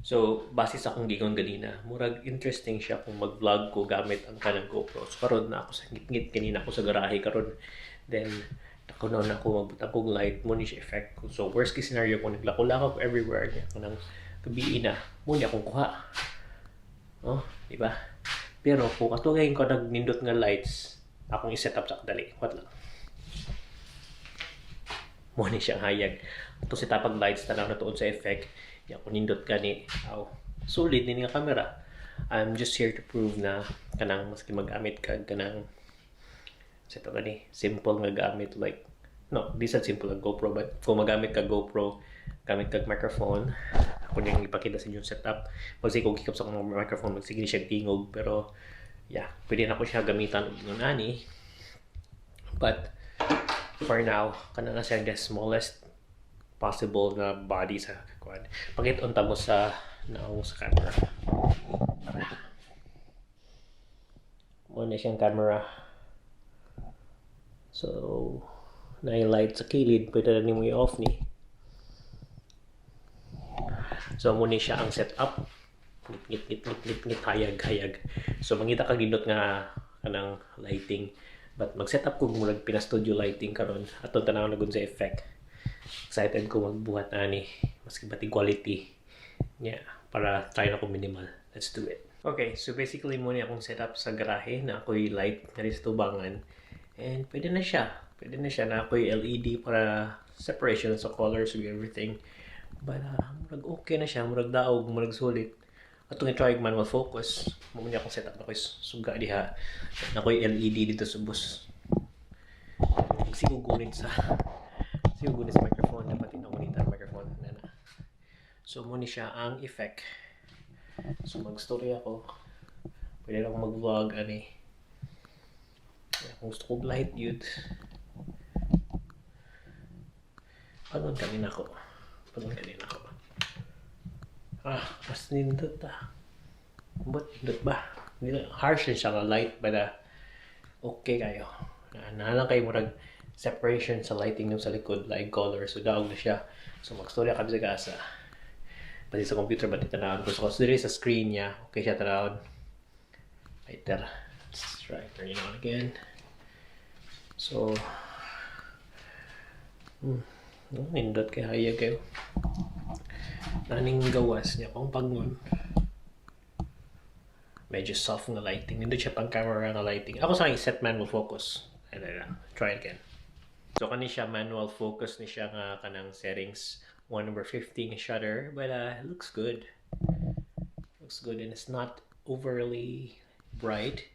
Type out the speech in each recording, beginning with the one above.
So, base sa akong gigon ganina, murag interesting siya kung mag-vlog ko gamit ang kanang GoPro. So, karon na ako sa ngit-ngit kanina ako sa garahe karon. Then, nakunaw na ako magbutang kong light mo ni siya effect ko. So, worst case scenario kung naglako-lako ko everywhere niya kanang gabi na, muna akong kuha. Oh, di ba? Pero kung atugay ko nagnindot nga lights, akong i-set up sa kadali. What lang? Muna siyang hayag. Ito si tapag lights tanaw na tuon sa effect. Yan kung nindot gani. Solid din nga camera. I'm just here to prove na kanang maski magamit ka kanang sa ito gani simple nga gamit like no, di sa simple ang GoPro but kung magamit ka GoPro gamit kag microphone ako niyang ipakita sa inyong setup kasi kung kikap sa akong microphone magsige siya tingog pero yeah, pwede na ko siya gamitan ng ani but for now kana na siya the smallest possible na body sa kuan. Pakit-unta mo sa naong sa camera. Muna siyang camera. So, na-light sa kilid. Pwede na mo i-off ni. So, muna siya ang setup. Ngit, hayag. So, mangita ka gindot nga kanang lighting. But mag-setup ko murag pina-studio lighting karon aton tanaw na gud sa effect. Excited ko magbuhat ani maski batig quality yeah, para try na ko minimal. Let's do it. Okay, so basically muna akong setup sa garahe na ako'y light na sa tubangan and pwede na siya na ako'y LED para separation sa colors and everything but murag okay na siya, murag daog, murag sulit atong i-try manual focus muna akong setup na ako'y suga diha na ako'y LED dito sa bus sigugunit sa microphone dapat monitor microphone na. So muna siya ang effect. So mag-story ako. Pwede na akong mag-vlog ani. Kung gusto ko light yun. Panon kanina ko. Mas nindot But nindot ba? Harsh din siya nga light but okay kayo. Nalang kayo murag separation sa lighting yung sa likod like color so daog na siya so magstorya kami sa gasa pati sa computer pati tanawon ko so diri sa screen niya okay siya tanawon right there. Let's try turning on again so nindot kay hayag kayo naning gawas niya pang pagngon medyo soft na lighting nindot siya pang camera na lighting ako sa set manual focus and try again. So kani siya manual focus ni siya nga kanang settings 1/50 nga shutter but it looks good. Looks good and it's not overly bright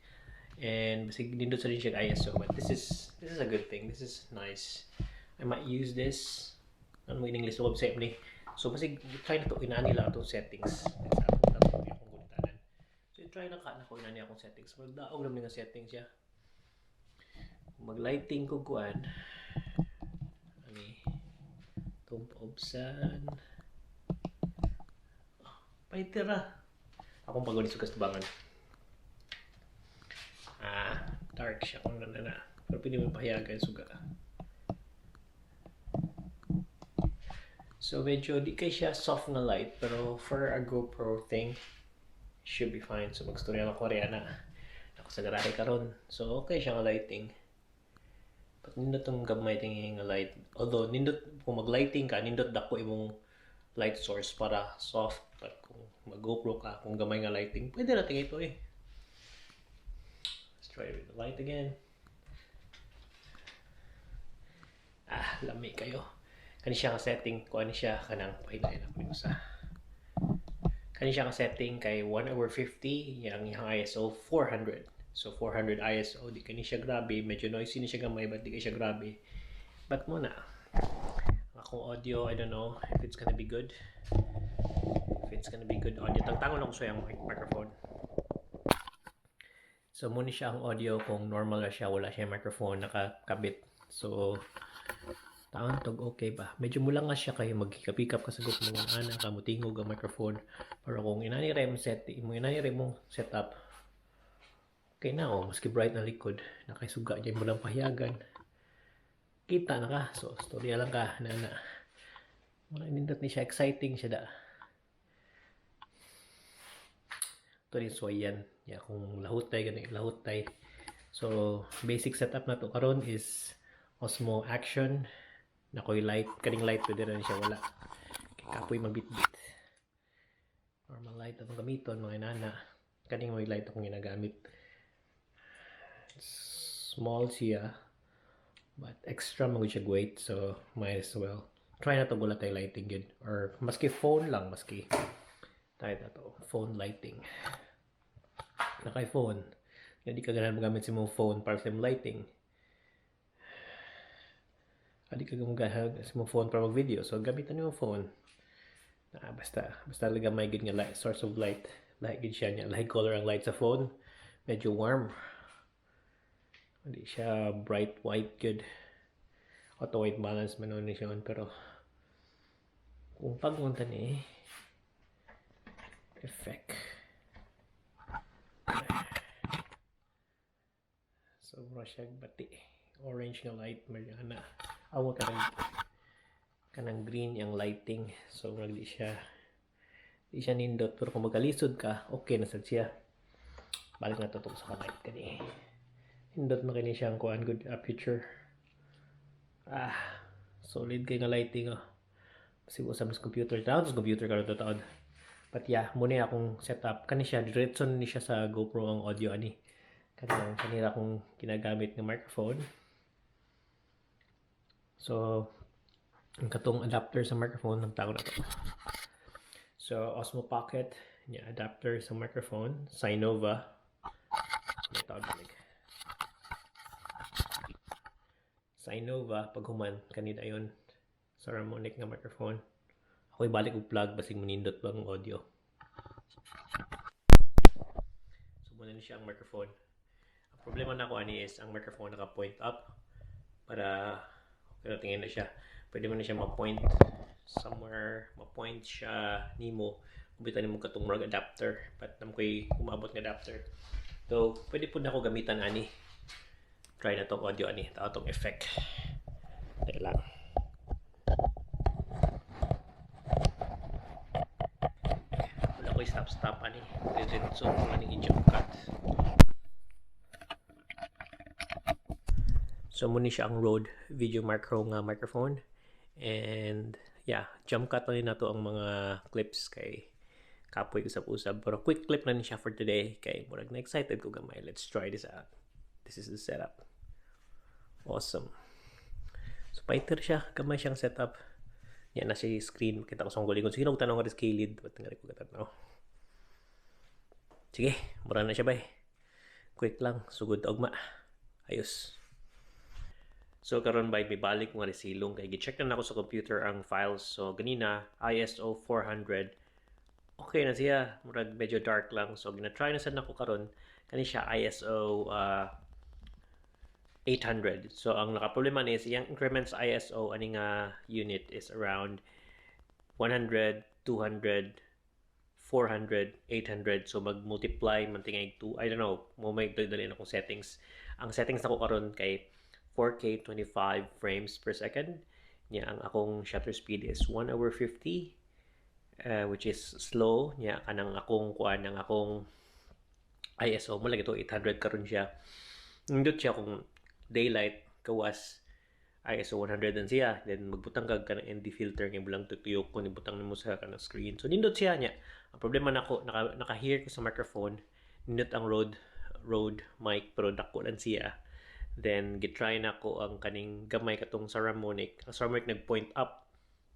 and basig nindot sa din siya ISO but this is a good thing. This is nice. I might use this on my English website ni. So basig try na to inani lang atong settings. So try na ko inani akong settings. Magdaog naman nga settings siya. Mag-lighting ko kuan ani itong paubsan paitira akong pagod sa kastubangan dark siya kung na pero pwede mo pahayagan suga so medyo di kay siya soft na light pero for a GoPro thing should be fine so magstorya ako Koreana ako sa garahe karon so okay siya nga lighting. But nindot ang gamay tingin nga light. Although nindot kung mag-lighting ka, nindot dako imong light source para soft. But kung mag-GoPro ka, kung gamay nga lighting, pwede na tingin ito eh. Let's try with the light again. Lami kayo. Kani siya nga setting, kung ano siya kanang pahilayan ako yung sa. Kani siya nga setting kay 1/50, yung ISO 400. So 400 ISO, di ka ni siya grabe, medyo noisy ni siya gamay, but di ka siya grabe. But muna, akong audio, I don't know if it's gonna be good. If it's gonna be good audio, tangtangon ako sa yung microphone. So muna siya ang audio kung normal na siya, wala siya microphone nakakabit. So, taon tog okay ba? Medyo mula nga siya kayo magkikap-ikap ka sa group mo nga ana ka mutingog ang microphone. Pero kung inanire mo setup, okay na maski bright na likod, nakaisuga dyan mo lang pahiyagan. Kita na ka, so storya lang ka, nana. Wala nindot ni siya, exciting siya da. ito ni Soyan. Yeah, kung lahutay gani lahutay. So basic setup na to karon is osmo action. Nakoy light, kaning light pwede rin siya wala. Kay kapoy magbitbit. Normal light atong gamiton mga inana. Kaning may light akong ginagamit. Small siya, but extra mo siya weight, so might as well try na to wala tayo lighting good, or maski phone lang, maski tayo na to phone lighting. Nakay phone, hindi ka ganahan magamit sa mong phone para sa mong lighting. Hindi ka ganahan sa mong phone para mag video, so gamitan niyo yung phone. Basta talaga may good nga light, source of light. Light good siya niya, light color ang light sa phone, medyo warm. Hindi siya bright white good. Auto white balance man ni siya, pero kung pagmunta ni effect sobra siya bati orange nga light mariana amo kanang green yung lighting, so di siya nindot, pero kung magalisod ka okay na sad siya. Balik na to sa light kani nindot mo kini siya ang kuan good aperture. Solid kay nga lighting Kasi usap sa computer karon to taon. But yeah, muna akong setup kani siya diretso ni siya sa GoPro ang audio ani. Kanira akong ginagamit ng microphone. So ang katong adapter sa microphone ng tao na to. So Osmo Pocket, adapter sa microphone, Sinova. May tawag balik. Sinova paghuman kanina yon sa harmonic nga microphone. Ako ibalik og plug basig manindot ba ang audio. So muna ni siya ang microphone. Ang problema na ko ani is ang microphone naka point up para pero tingin na siya. Pwede mo na siya ma-point somewhere, ma-point siya nimo. Kubitan nimo katong rug adapter, but nam koy umabot nga adapter. So pwede pud nako gamitan ani. Try na tong audio ani, tawag tong effect. Dahil lang. Wala ko stop ani. So wala ning jump cut. So muna siya ang Rode Video Macro nga microphone. And yeah, jump cut na to ang mga clips kay kapoy usap-usap. Pero quick clip na siya for today kay murag na excited ko gamay. Let's try this out. This is the setup. Awesome. So paiter siya, gamay siyang setup. Yan na siya screen. Kita ko sa gulingon. Sige, tanong ko rin kilid. Ba't nga rin ko katanaw? Sige, mura na siya bay. Quick lang, sugod ogma. Ayos. So karon bay mibalik mo nga silong kay gi-check na ako sa computer ang files. So ganina ISO 400. Okay na siya, murag medyo dark lang. So gina-try na sad nako karon kani siya ISO 800. So ang naka-problema ni siyang increments ISO ani nga unit is around 100, 200, 400, 800. So mag-multiply man tingay 2. I don't know, mo may dali na akong settings. Ang settings nako karon kay 4K 25 frames per second. Ang akong shutter speed is 1 over 50, which is slow. Kanang akong kuan ng akong ISO mo lagi to 800 karon siya. Nindot siya kung daylight kawas ISO 100 din siya. Then magbutang kag kanang ND filter nga bulang tutuyok ko ni butang nimo sa kanang screen. So nindot siya niya. Ang problema nako naka-hear ko sa microphone. Nindot ang Rode mic pero dako lang siya. Then gitry na ko ang kaning gamay katong sa harmonic. Ang harmonic nag-point up.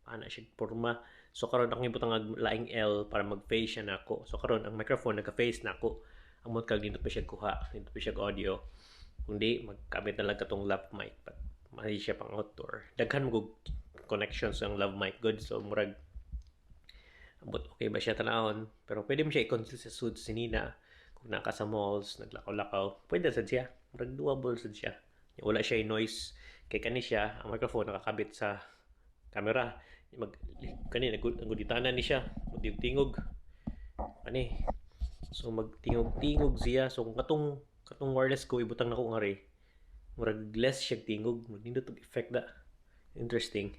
Ana siya porma. So karon akong ibutang laing L para mag-phase siya nako. So karon ang microphone naka-phase nako. Ang mod kag dindot pa siya kuha, dindot pa siya audio. Kundi magkamit na lang katong lav mic. But mali siya pang outdoor. Daghan mo connections ang lav mic good. So murag ambot okay ba siya tanahon. Pero pwede mo siya i-control sa suits sinina. Kung naka sa malls, naglakaw-lakaw, pwede sad siya. Murag doable sad siya. Wala siya noise. Kay kani siya, ang microphone nakakabit sa camera. Kani naguditanan ni siya. Magtingog. Ani. So magtingog-tingog siya. So kung katong wireless ko ibutang nako ngari. Murag less siya tingog. Nindot og effect da. Interesting.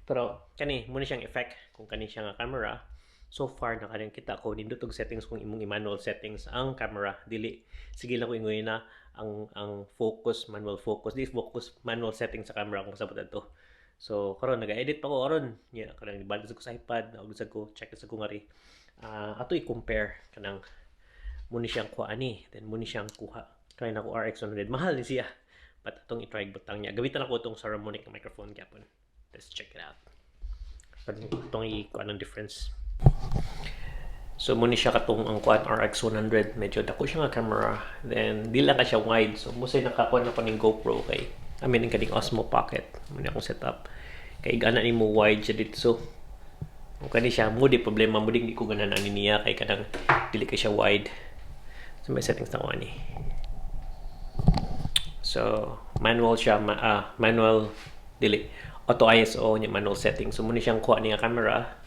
Pero kani muna siyang effect kung kani siya nga camera. so far nakadang kita ko nindot og settings kung imong manual settings ang camera dili sige lang ko ingon na ang focus manual focus di focus manual settings sa camera kung sabot adto. So karon naga-edit pa ko karon nya kanang ibalik sa ko sa iPad og sa ko check sa ko ngari ato i-compare kanang muni siyang kuha ani then muni siyang kuha kay nako RX 100 mahal ni siya but atong i-try butang niya gamitan ako itong ceramic microphone gyapon. Let's check it out. Itong i-kuha ng difference. So muni siya katong ang kuan RX 100 medyo dako siya nga camera then di lang ka siya wide so musay nakakuha na pa ning GoPro kay I mean kaning osmo pocket muna akong setup kay gana nimo wide siya dito so kani siya mo di problema mo di ko gana ani niya kay kanang dili kay siya wide so may settings na ko ani so manual siya manual dili auto ISO nya manual settings so muna siyang kuha niya camera.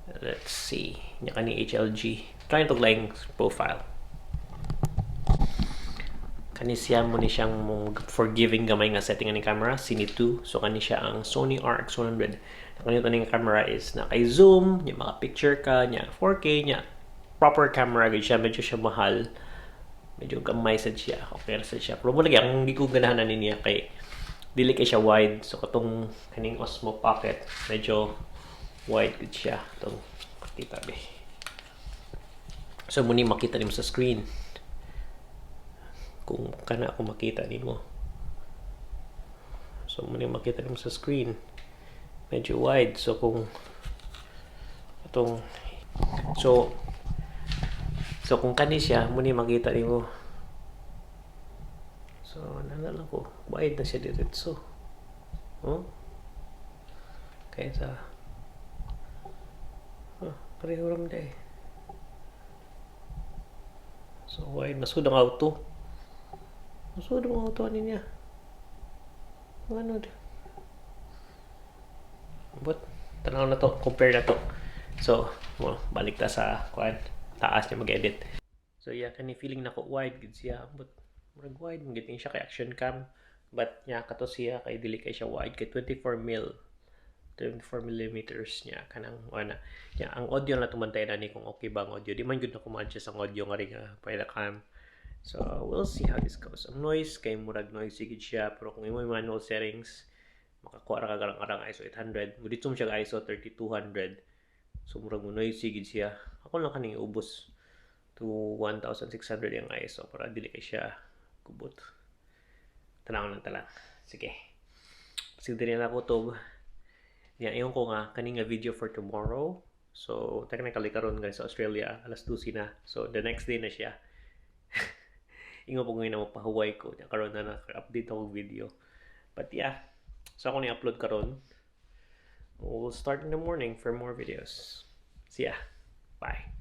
Let's see nya kani HLG try to lang profile kani siya mo ni siyang forgiving gamay nga setting ni camera Cine 2 so kani siya ang Sony RX 100 kani to ning camera is na kay zoom nya mga picture ka nya 4K nya proper camera gid siya medyo siya mahal medyo gamay sad siya okay sad siya pero mo lagi ang hindi ko ganahan ani niya kay dili kay siya wide so katong kaning osmo pocket medyo wide gid siya tong kita be so muni makita nimo sa screen kung kana ako makita nimo so muna makita nimo sa screen medyo wide so kung atong so kung kani siya muna makita nimo so nanalang ko wide na siya diretso kaya sa pareho ram day so wide masud ang auto so do mo auto ani niya ano but tanaw na to compare na to so balik ta sa kuan taas niya mag-edit so yeah kani feeling nako wide gid siya but murag wide mo giting siya kay action cam but nya kato siya kay dili kay siya wide kay 24 millimeters niya kanang ana nya ang audio na tumantay na ni kung okay ba ang audio di man gud na kumadjust ang audio nga ring pwede cam. So, we'll see how this goes. Ang noise, kay murag noise sigid siya. Pero kung imo manual settings, makakuha ra ka garang ISO 800. Dito mo siya ISO 3200. So, murag mo noise sigid siya. Ako lang kaning ubos to 1600 yung ISO para dili kay siya kubot. Tanaw lang tala. Sige. Sige din na ko to. Yan, iyon ko nga kaning video for tomorrow. So, technically karon nga sa Australia, alas 12 na. So, the next day na siya. Ingo po ngayon na mapahuway ko karon na naka-update ako video but yeah so ako ni-upload karon we'll start in the morning for more videos see ya bye.